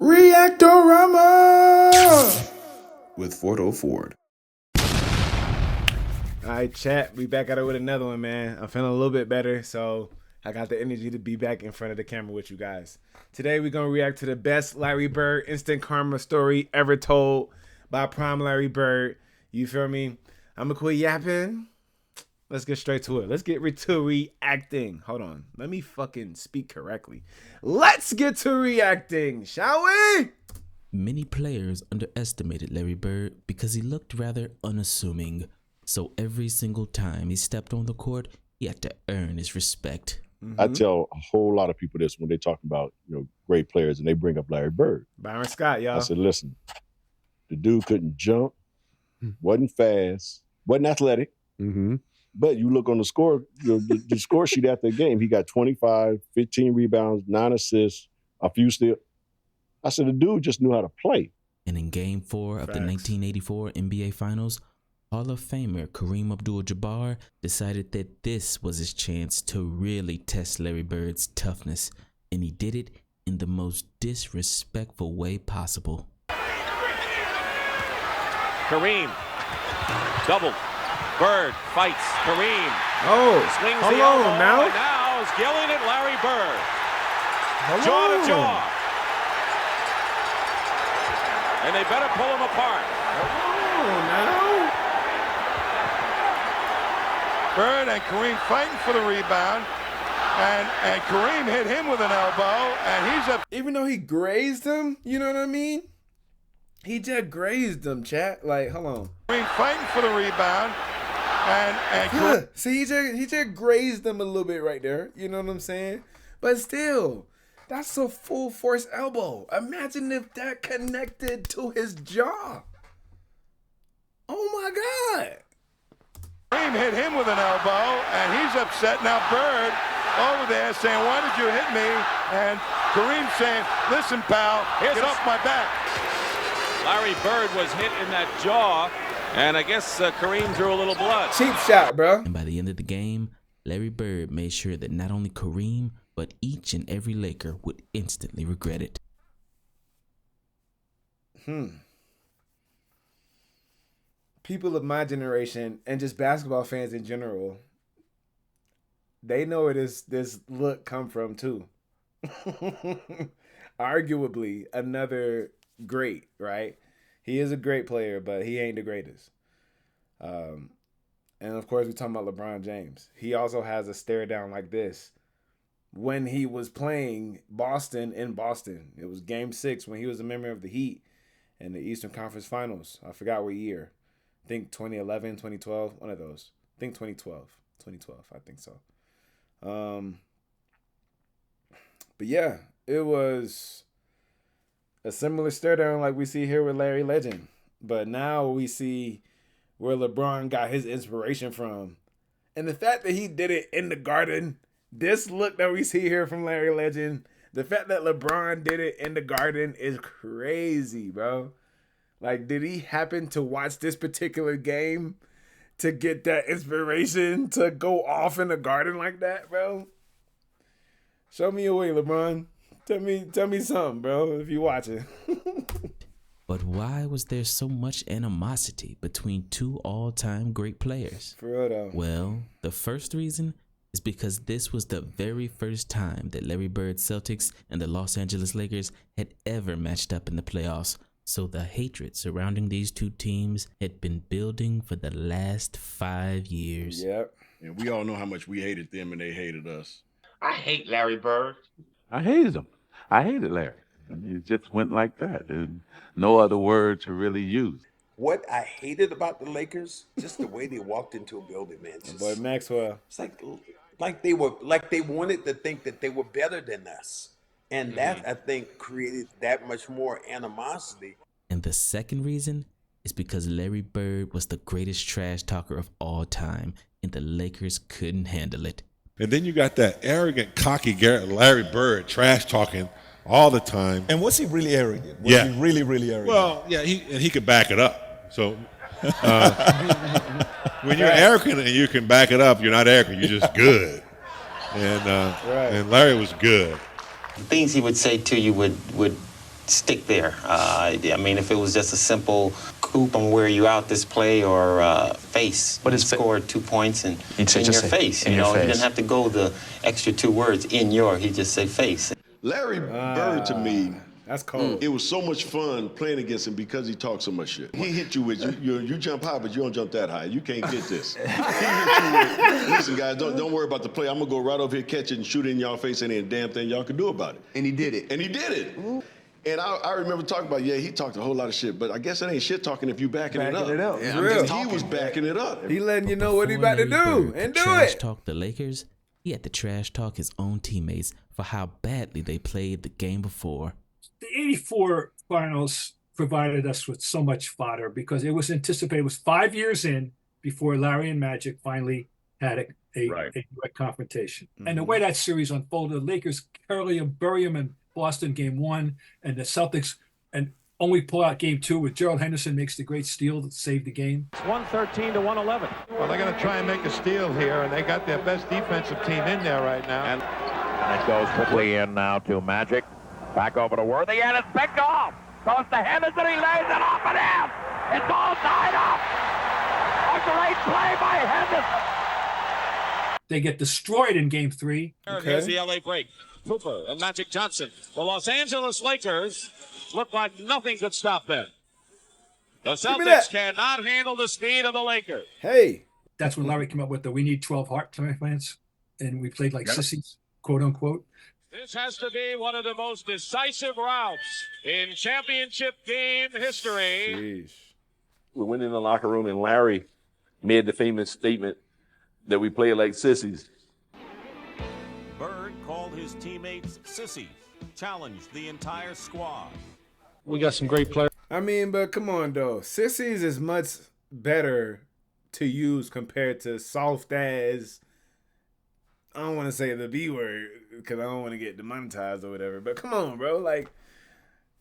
Reactorama with Fordo Ford. All right, chat. We back at it with another one, man. I'm feeling a little bit better, so I got the energy to be back in front of the camera with you guys. Today, we're going to react to the best Larry Bird instant karma story ever told by Prime Larry Bird. You feel me? I'm going to quit yapping. Let's get straight to it. Let's get to reacting. Hold on. Let me fucking speak correctly. Let's get to reacting, shall we? Many players underestimated Larry Bird because he looked rather unassuming. So every single time he stepped on the court, he had to earn his respect. I tell a whole lot of people this when they talk about great players and they bring up Larry Bird. Byron Scott, y'all. I said, listen, the dude couldn't jump, wasn't fast, wasn't athletic. But you look on the score, the score sheet after the game, he got 25, 15 rebounds, 9 assists, a few steals. I said, the dude just knew how to play. And in Game 4 of the 1984 NBA Finals, Hall of Famer Kareem Abdul-Jabbar decided that this was his chance to really test Larry Bird's toughness, and he did it in the most disrespectful way possible. Kareem, double. Bird fights Kareem. Oh, swings hold the elbow, on now. and now is yelling at Larry Bird. Hold Jaw on. to jaw. And they better pull him apart. Hold on now. Bird and Kareem fighting for the rebound. And Kareem hit him with an elbow, and he's up. Even though he grazed him, you know what I mean? He just grazed him, chat. Like, hold on. Kareem fighting for the rebound. And Kareem, See, he just grazed him a little bit right there. You know what I'm saying? But still, that's a full force elbow. Imagine if that connected to his jaw. Oh my God. Kareem hit him with an elbow, and he's upset. Now Bird over there saying, why did you hit me? And Kareem saying, listen, pal, get off my back. Larry Bird was hit in that jaw, and I guess Kareem drew a little blood. Cheap shot, bro. And by the end of the game, Larry Bird made sure that not only Kareem, but each and every Laker would instantly regret it. People of my generation and just basketball fans in general, they know where this look come from too. Arguably another great, right? He is a great player, but he ain't the greatest. And of course, we're talking about LeBron James. He also has a stare down like this when he was playing Boston in Boston. It was Game 6 when he was a member of the Heat in the Eastern Conference Finals. I forgot what year. I think 2011, 2012, one of those. I think 2012. 2012, I think so. But yeah, it was a similar stare down like we see here with Larry Legend. But now we see where LeBron got his inspiration from. And the fact that he did it in the Garden, this look that we see here from Larry Legend, the fact that LeBron did it in the Garden is crazy, bro. Like, did he happen to watch this particular game to get that inspiration to go off in the Garden like that, bro? Show me a way, LeBron. Tell me something, bro, if you watching. But why was there so much animosity between two all-time great players? For real, though. Well, the first reason is because this was the very first time that Larry Bird's Celtics and the Los Angeles Lakers had ever matched up in the playoffs. So the hatred surrounding these two teams had been building for the last 5 years. Yep. And we all know how much we hated them and they hated us. I hate Larry Bird. I hated him. I hated Larry. It just went like that. There's no other word to really use. What I hated about the Lakers, just the way they walked into a building, man. Just, Boy, Maxwell. It's like they wanted to think that they were better than us. And that, I think, created that much more animosity. And the second reason is because Larry Bird was the greatest trash talker of all time, and the Lakers couldn't handle it. And then you got that arrogant, cocky Larry Bird trash talking all the time. And was he really arrogant? Was he really, really arrogant? Well, yeah, he could back it up. So when you're arrogant and you can back it up, you're not arrogant, you're just good. And Larry was good. Things he would say to you would stick there. I mean, if it was just a simple Coop, I'm wear you out this play, or face. But he scored 2 points and in your face. You know, he didn't have to go the extra 2 words in your. He just say face. Larry Bird, to me, that's cold. It was so much fun playing against him because he talked so much shit. He hit you with you jump high, but you don't jump that high. You can't get this. He hit you with, listen, guys, don't worry about the play. I'm gonna go right over here, catch it, and shoot it in y'all face, and ain't a damn thing y'all can do about it. And he did it. Mm-hmm. And I remember talking about, he talked a whole lot of shit, but I guess it ain't shit talking if you backing it up. Yeah, real. He was backing it up. He letting you know what he about to do and do trash it. Talk the Lakers. He had to trash talk his own teammates for how badly they played the game before. The 84 finals provided us with so much fodder because it was anticipated. It was 5 years in before Larry and Magic finally had a direct confrontation. Mm-hmm. And the way that series unfolded, the Lakers curly and bury him in Boston game 1, and the Celtics and only pull out game 2 with Gerald Henderson makes the great steal that saved the game. It's 113 to 111. Well, they're going to try and make a steal here, and they got their best defensive team in there right now. And it goes quickly in now to Magic. Back over to Worthy, and it's picked off. Goes to Henderson, he lays it off and in. It's all tied up. A great play by Henderson. They get destroyed in game 3. Here's the LA break. Cooper and Magic Johnson. The Los Angeles Lakers look like nothing could stop them. The Celtics cannot handle the speed of the Lakers. Hey. That's when Larry came up with the we need 12 heart transplants, and we played like sissies, quote unquote. This has to be one of the most decisive routes in championship game history. Jeez. We went in the locker room and Larry made the famous statement that we play like sissies. Bird called his teammates sissies, challenged the entire squad. We got some great players. I mean, but come on, though. Sissies is much better to use compared to soft as, I don't want to say the B word because I don't want to get demonetized or whatever. But come on, bro. Like,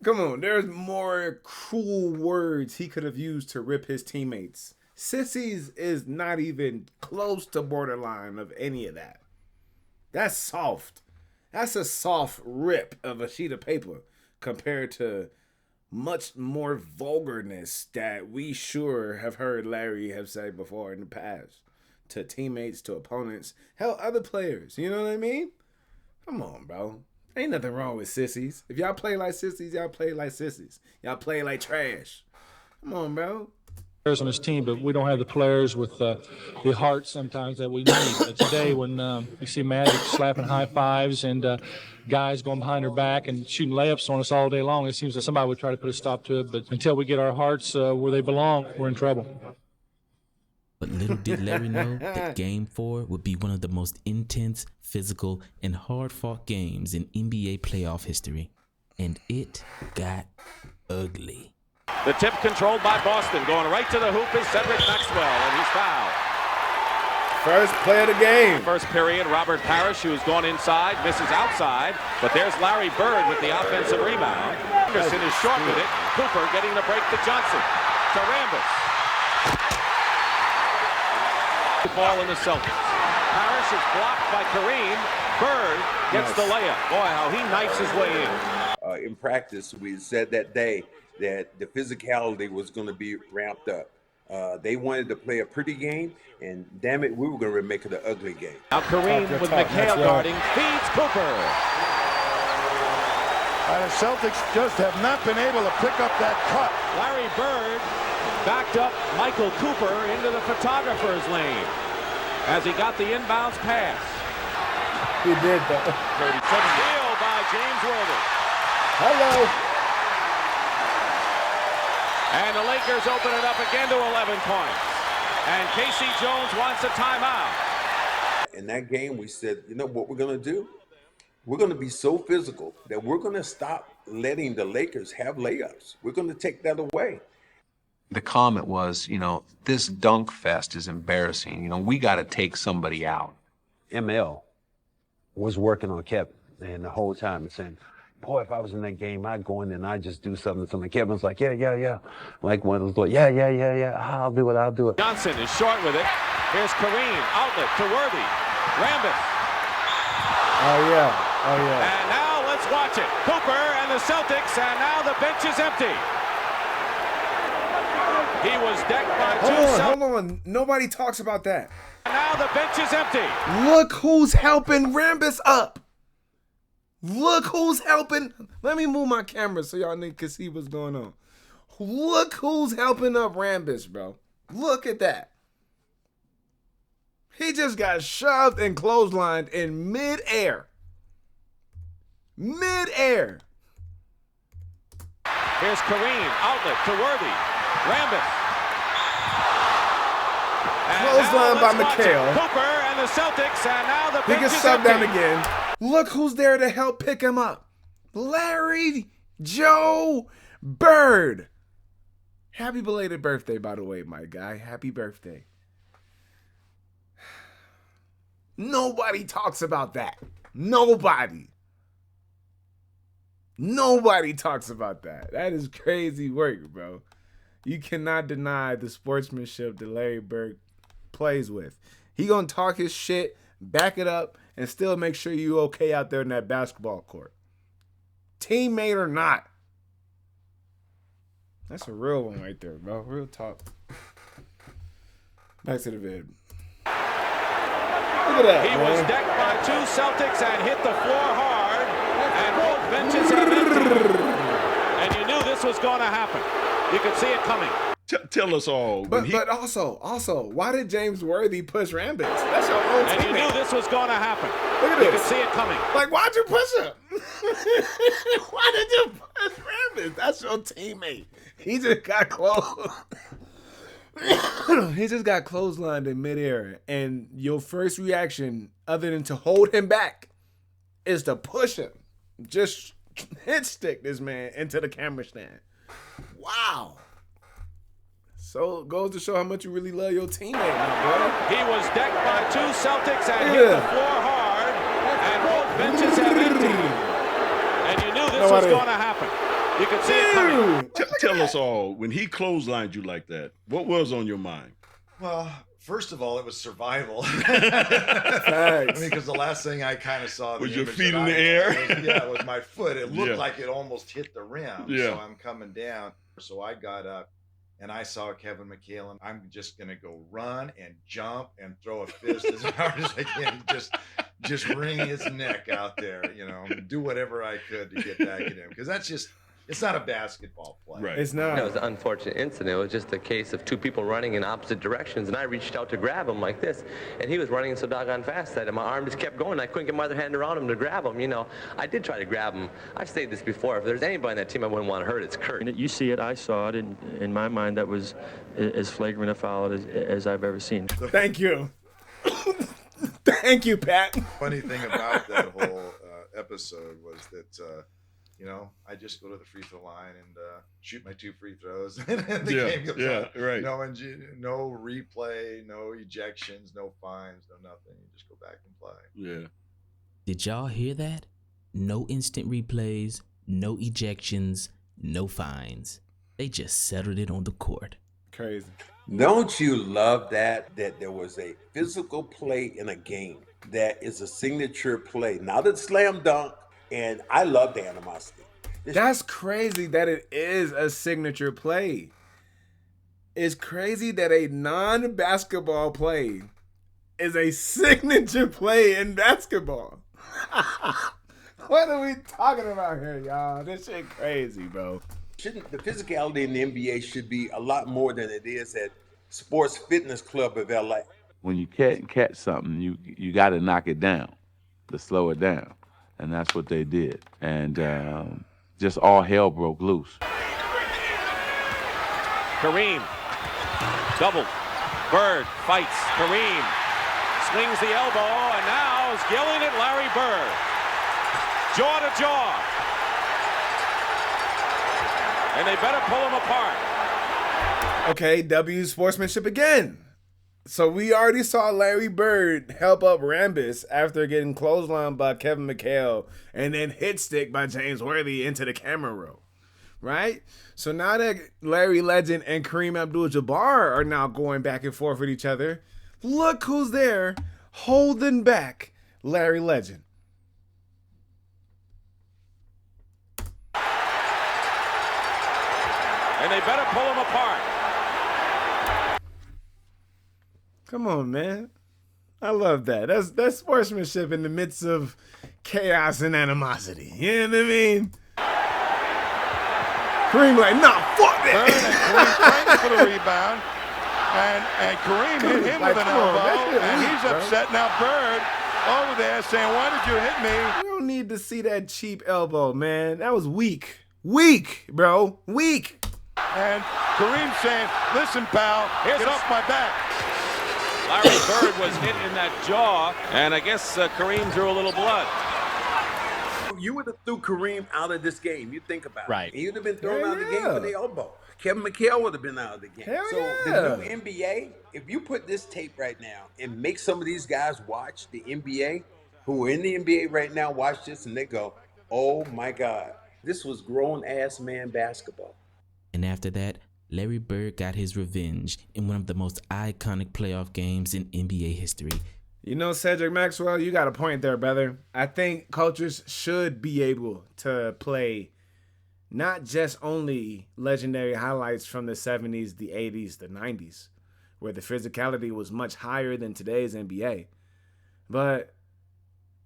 come on. There's more cruel words he could have used to rip his teammates. Sissies is not even close to borderline of any of that. That's soft. That's a soft rip of a sheet of paper compared to much more vulgarness that we sure have heard Larry have said before in the past to teammates, to opponents, hell, other players. You know what I mean? Come on, bro. Ain't nothing wrong with sissies. If y'all play like sissies, y'all play like sissies. Y'all play like trash. Come on, bro. On his team, but we don't have the players with the heart sometimes that we need. Today, when you see Magic slapping high fives and guys going behind their back and shooting layups on us all day long, it seems that somebody would try to put a stop to it. But until we get our hearts where they belong, we're in trouble. But little did Larry know that Game 4 would be one of the most intense, physical, and hard-fought games in NBA playoff history. And it got ugly. The tip controlled by Boston. Going right to the hoop is Cedric Maxwell, and he's fouled. First play of the game. First period, Robert Parrish, who's gone inside, misses outside. But there's Larry Bird with the offensive rebound. Anderson is short with it. Cooper getting the break to Johnson. To Rambis. Ball in the Celtics. Parrish is blocked by Kareem. Bird gets the layup. Boy, how he knifes his way in. In practice, we said that day that the physicality was going to be ramped up. They wanted to play a pretty game, and damn it, we were going to make it an ugly game. Now Kareem with McHale guarding, feeds Cooper. The Celtics just have not been able to pick up that cut. Larry Bird backed up Michael Cooper into the photographer's lane as he got the inbounds pass. He did, though. Steal by James Worthy. Hello. And the Lakers open it up again to 11 points. And Casey Jones wants a timeout. In that game, we said, you know what we're going to do? We're going to be so physical that we're going to stop letting the Lakers have layups. We're going to take that away. The comment was, this dunk fest is embarrassing. We got to take somebody out. ML was working on Kevin, and the whole time it's saying, boy, if I was in that game, I'd go in there and I'd just do something. Kevin's like, yeah. Like one of those, like, yeah. I'll do it. Johnson is short with it. Here's Kareem, outlet to Worthy. Rambis. Oh, yeah. And now let's watch it. Cooper and the Celtics, and now bench is empty. He was decked by Hold on. Nobody talks about that. Now the bench is empty. Look who's helping Rambis up. Look who's helping. Let me move my camera so y'all can see what's going on. Look who's helping up Rambis, bro. Look at that. He just got shoved and clotheslined in midair. Midair. Here's Kareem, outlet to Worthy. Rambis. Clothesline by McHale. Cooper and the Celtics, and now the He bench gets is shoved empty. down again. Look who's there to help pick him up. Larry Joe Bird. Happy belated birthday, by the way, my guy. Happy birthday. Nobody talks about that. Nobody talks about that. That is crazy work, bro. You cannot deny the sportsmanship that Larry Bird plays with. He gonna talk his shit, back it up, and still make sure you okay out there in that basketball court. Teammate or not. That's a real one right there, bro. Real talk. Back to the vid. Look at that, He man. was decked by two Celtics and hit the floor hard, and both benches are empty. And you knew this was going to happen. You could see it coming. Tell us all. But also, why did James Worthy push Rambis? That's your own And teammate. you knew this was going to happen. Look at You this. could see it coming. Like, why'd you push him? Why did you push Rambis? That's your teammate. He just got close. He just got clotheslined in midair, and your first reaction, other than to hold him back, is to push him. Just hit stick this man into the camera stand. Wow. So it goes to show how much you really love your teammate, my brother. He was decked by two Celtics and hit the floor hard, and both benches have emptied. And you knew this was going to happen. You could see it coming. Tell us all, when he clotheslined you like that, what was on your mind? Well, first of all, it was survival. Facts. I mean, because the last thing I kind of saw Was the your image feet that in the I air? was- it was my foot. It looked like it almost hit the rim. Yeah. So I'm coming down. So I got up and I saw Kevin McHale, and I'm just gonna go run and jump and throw a fist as hard as I can, just wring his neck out there, do whatever I could to get back at him, because that's just. It's not a basketball play. Right. It's not. It was an unfortunate incident. It was just a case of two people running in opposite directions, and I reached out to grab him like this, and he was running so doggone fast that my arm just kept going. I couldn't get my other hand around him to grab him. I did try to grab him. I've stated this before. If there's anybody on that team I wouldn't want to hurt, it's Kurt. You see it, I saw it, and in my mind, that was as flagrant a foul as I've ever seen. Thank you. Thank you, Pat. Funny thing about that whole episode was that I just go to the free throw line and shoot my 2 free throws, and the game goes on. Right. No replay, no ejections, no fines, no nothing. You just go back and play. Yeah. Did y'all hear that? No instant replays, no ejections, no fines. They just settled it on the court. Crazy. Don't you love that there was a physical play in a game that is a signature play, not a slam dunk, and I love the animosity. That's crazy that it is a signature play. It's crazy that a non-basketball play is a signature play in basketball. What are we talking about here, y'all? This shit crazy, bro. The physicality in the NBA should be a lot more than it is at Sports Fitness Club of LA. When you catch something, you got to knock it down, to slow it down, and that's what they did. And just all hell broke loose. Kareem, double. Bird fights. Kareem swings the elbow, and now is yelling at Larry Bird. Jaw to jaw. And they better pull him apart. Okay, W sportsmanship again. So we already saw Larry Bird help up Rambis after getting clotheslined by Kevin McHale and then hit stick by James Worthy into the camera row. Right? So now that Larry Legend and Kareem Abdul-Jabbar are now going back and forth with each other, look who's there holding back Larry Legend. and they better pull him apart. Come on, man. I love that. That's sportsmanship in the midst of chaos and animosity. You know what I mean? Kareem like, nah, fuck that. Bird and Kareem fighting for the rebound. And Kareem hit him with an elbow, and he's upset. Now Bird over there saying, why did you hit me? You don't need to see that cheap elbow, man. That was weak. Weak, bro. Weak. And Kareem saying, listen, pal, get off my back. Larry Bird was hit in that jaw, and I guess Kareem drew a little blood. You would have threw Kareem out of this game. You think about Right. it. He would have been thrown out of the game for the elbow. Kevin McHale would have been out of the game. The new NBA, if you put this tape right now and make some of these guys watch the NBA, who are in the NBA right now, watch this and they go, oh my God, this was grown-ass man basketball. And after that, Larry Bird got his revenge in one of the most iconic playoff games in NBA history. You know, Cedric Maxwell, you got a point there, brother. I think coaches should be able to play not just only legendary highlights from the 70s, the 80s, the 90s, where the physicality was much higher than today's NBA, but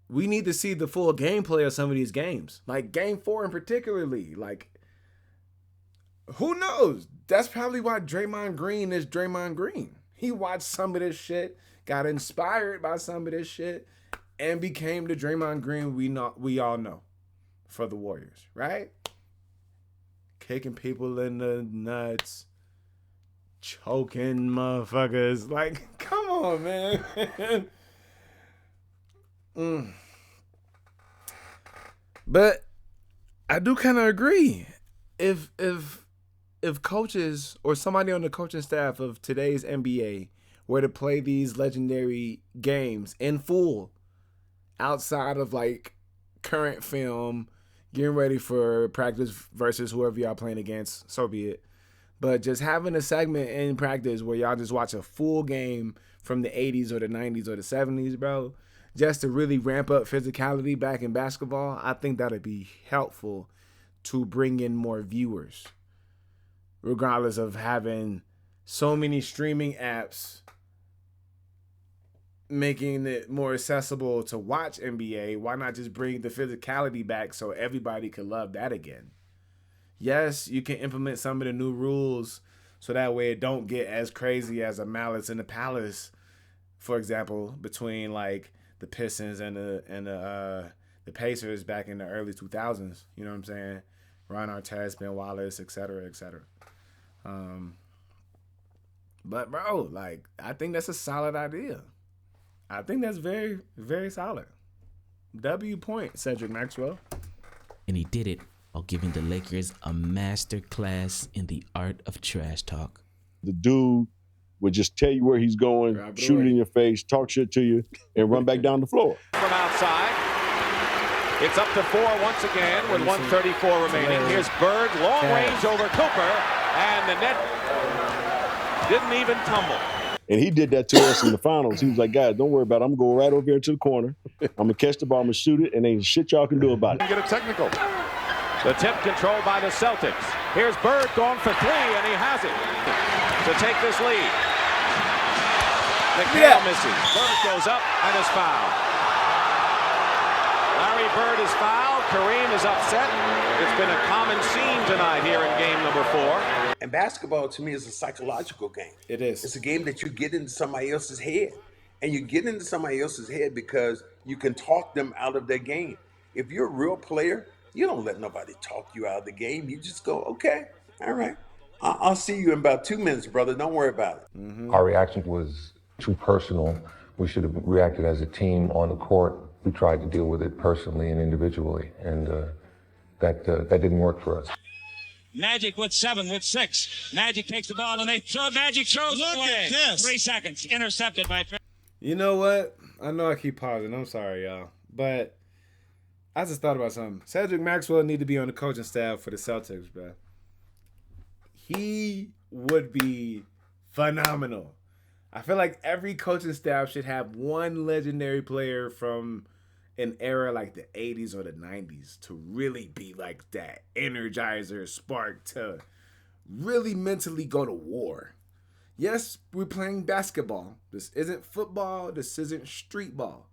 we need to see the full gameplay of some of these games. Like Game 4 in particularly. Like, who knows? That's probably why Draymond Green is Draymond Green. He watched some of this shit, got inspired by some of this shit, and became the Draymond Green we all know for the Warriors, right? Kicking people in the nuts, choking motherfuckers. Like, come on, man. But I do kind of agree. If coaches or somebody on the coaching staff of today's NBA were to play these legendary games in full, outside of like current film, getting ready for practice versus whoever y'all playing against, so be it. But just having a segment in practice where y'all just watch a full game from the 80s or the 90s or the 70s, bro, just to really ramp up physicality back in basketball, I think that'd be helpful to bring in more viewers, regardless of having so many streaming apps making it more accessible to watch NBA. Why not just bring the physicality back so everybody could love that again? Yes, you can implement some of the new rules so that way it don't get as crazy as a Malice in the Palace, for example, between like the Pistons and the Pacers back in the early 2000s. You know what I'm saying? Ron Artest, Ben Wallace, et cetera, et cetera. But bro, like, I think that's a solid idea. I think that's very, very solid. W point, Cedric Maxwell. And he did it while giving the Lakers a master class in the art of trash talk. The dude would just tell you where he's going, shoot it in your face, talk shit to you, and run back down the floor. From outside, it's up to 4 once again with 1:34 remaining. Here's Bird, long range over Cooper, and the net didn't even tumble. And he did that to us in the finals. He was like, guys, don't worry about it. I'm going to go right over here to the corner. I'm going to catch the ball. I'm going to shoot it, and ain't shit y'all can do about it. Get a technical. The tip controlled by the Celtics. Here's Bird going for 3, and he has it to take this lead. McHale misses. Bird goes up and is fouled. Larry Bird is fouled. Kareem is upset. It's been a common scene tonight here in game number 4. And basketball, to me, is a psychological game. It is. It's a game that you get into somebody else's head. And you get into somebody else's head because you can talk them out of their game. If you're a real player, you don't let nobody talk you out of the game. You just go, okay, all right. I'll see you in about 2 minutes, brother. Don't worry about it. Mm-hmm. Our reaction was too personal. We should have reacted as a team on the court. We tried to deal with it personally and individually, and that didn't work for us. Magic with 7, with 6. Magic takes the ball and they throw. Magic throws it away. Look at this. 3 seconds. Intercepted by. You know what? I know I keep pausing. I'm sorry, y'all. But I just thought about something. Cedric Maxwell need to be on the coaching staff for the Celtics, bro. He would be phenomenal. I feel like every coaching staff should have one legendary player from an era like the 80s or the 90s to really be like that energizer spark to really mentally go to war. Yes, we're playing basketball. This isn't football. This isn't street ball.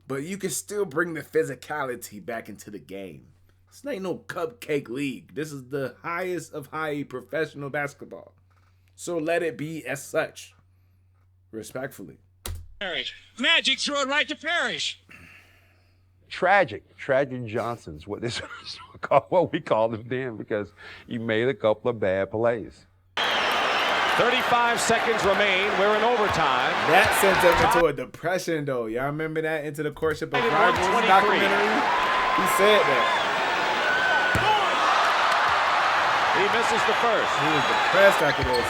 But you can still bring the physicality back into the game. This ain't no cupcake league. This is the highest of high professional basketball. So let it be as such. Respectfully. Parrish. Magic threw it right to Parrish. Tragic Johnson's what we called him then, because he made a couple of bad plays. 35 seconds remain. We're in overtime. That sent him into a depression, though. Y'all remember that Into the Courtship of Rivals documentary? He said that. He misses the first. He was depressed after this.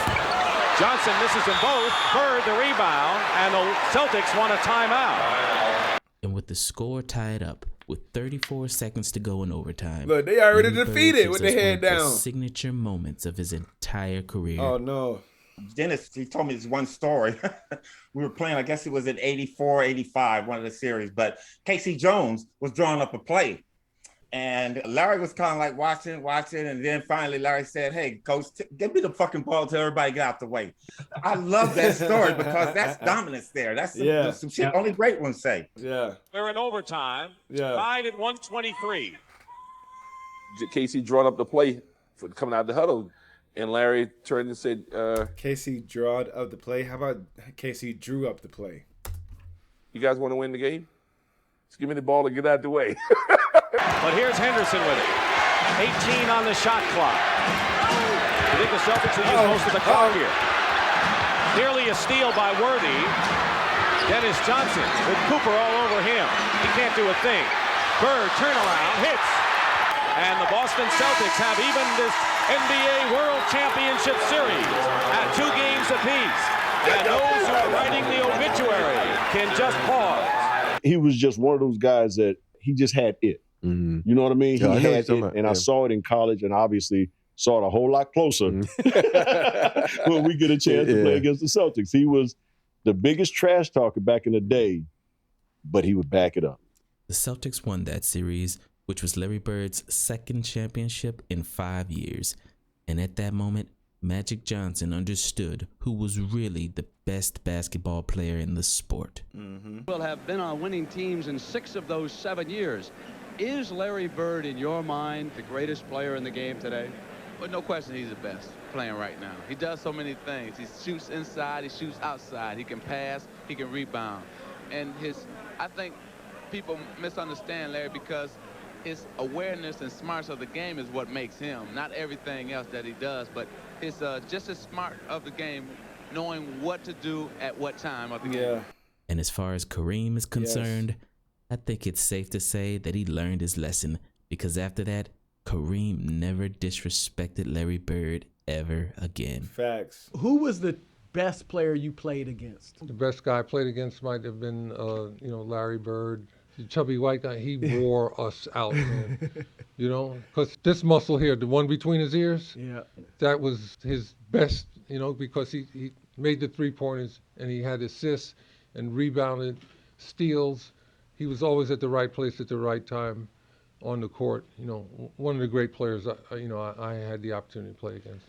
Johnson misses them both. Bird the rebound, and the Celtics want a timeout. And with the score tied up with 34 seconds to go in overtime, look, they already Larry defeated Bird with gives their us head one of the down. signature moments of his entire career. Oh, no. Dennis, he told me this one story. We were playing, I guess it was in 84, 85, one of the series, but Casey Jones was drawing up a play. And Larry was kind of like watching, and then finally Larry said, "Hey, coach, give me the fucking ball till everybody get out the way." I love that story because that's dominance there. That's some shit only great ones say. Yeah. We're in overtime. Yeah. Tied at 123. Casey drawing up the play for coming out of the huddle, and Larry turned and said, Casey drawed up the play. How about Casey drew up the play? "You guys want to win the game? Just give me the ball and get out the way." But here's Henderson with it. 18 on the shot clock. You think the Celtics will use most of the clock here? Nearly a steal by Worthy. Dennis Johnson with Cooper all over him. He can't do a thing. Bird turnaround, hits. And the Boston Celtics have even this NBA World Championship Series at 2 games apiece. And those who are writing the obituary can just pause. He was just one of those guys that he just had it. Mm-hmm. You know what I mean? Yeah, he I had it, and I saw it in college, and obviously saw it a whole lot closer when we get a chance to play against the Celtics. He was the biggest trash talker back in the day, but he would back it up. The Celtics won that series, which was Larry Bird's second championship in 5 years. And at that moment, Magic Johnson understood who was really the best basketball player in the sport. Will have been on winning teams in 6 of those 7 years. Is Larry Bird, in your mind, the greatest player in the game today? Well, no question he's the best playing right now. He does so many things. He shoots inside, he shoots outside. He can pass, he can rebound. And I think people misunderstand Larry because his awareness and smarts of the game is what makes him, not everything else that he does, but his just as smart of the game, knowing what to do at what time of the game. And as far as Kareem is concerned, I think it's safe to say that he learned his lesson, because after that, Kareem never disrespected Larry Bird ever again. Facts. Who was the best player you played against? The best guy I played against might have been, Larry Bird. The chubby white guy, he wore us out, man. Because this muscle here, the one between his ears, that was his best, because he made the three-pointers and he had assists and rebounded, steals. He was always at the right place at the right time on the court. One of the great players I had the opportunity to play against.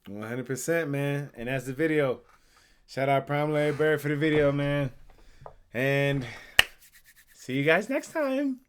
100%, man. And that's the video. Shout out Prime Larry Bird for the video, man. And see you guys next time.